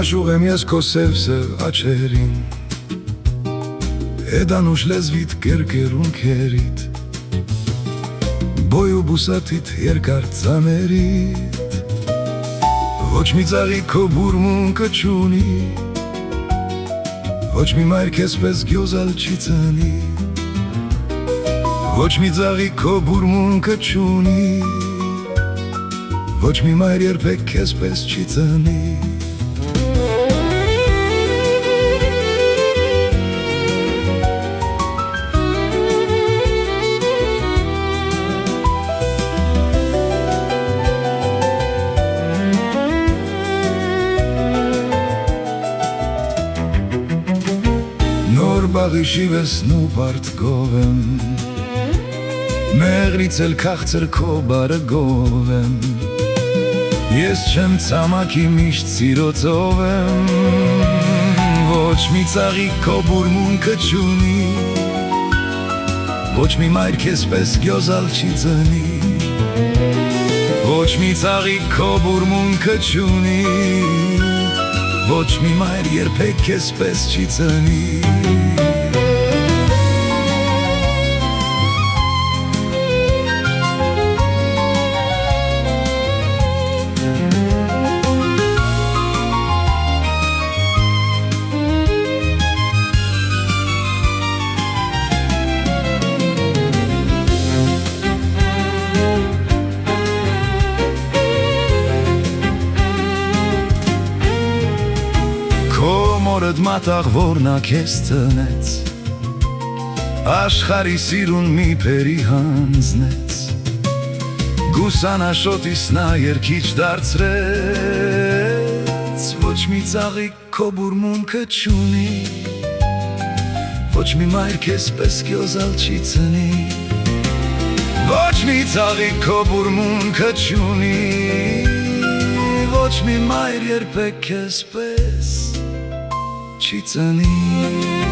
Հիշում եմ ես քո սև աչերին, Էդանուշ լեզվիդ կերկերունքերիդ, Բոյ ու բուսատիդ երկար ծաներիդ, Ոչ մի ծաղի քո բուրմունքը չունի, Ոչ մի մայր քեզ պես գյոզալ չի ծնի, Ոչ մի ծաղի քո բուրմունքը չունի, Ոչ մի մայր երբեք քեզ պես չի ծնի։ Նոր բաղի շիվեսն ու բարդ գովեմ, Մեղրից էլ քաղցր քո բարը գովեմ, Ես չեմ ծամակի միշտ սիրոցով եմ, Ոչ մի ծաղի քո բուրմունքը չունի, Ոչ մի մայր քեզ պես գյոզալ չի ծնի, Ոչ մի ծաղի քո բուրմունքը չունի, Ոչ մի մայր երբեք քեզ պես չի ծնի։ Մորդ մատաղ որնա քեզ տնեց, Աշխարի սիրուն մի պերի հանձնեց, Գուսանաշոտիս նա երկիչ դարձրեց, Ոչ մի ծաղի քո բուրմունքը չունի, Ոչ մի մայր քեզ պես գյոզալ չի ծնի, Ոչ մի ծաղի քո բուրմունքը չունի, Ոչ մի մայր երբեք քեզ պես չի ծնի։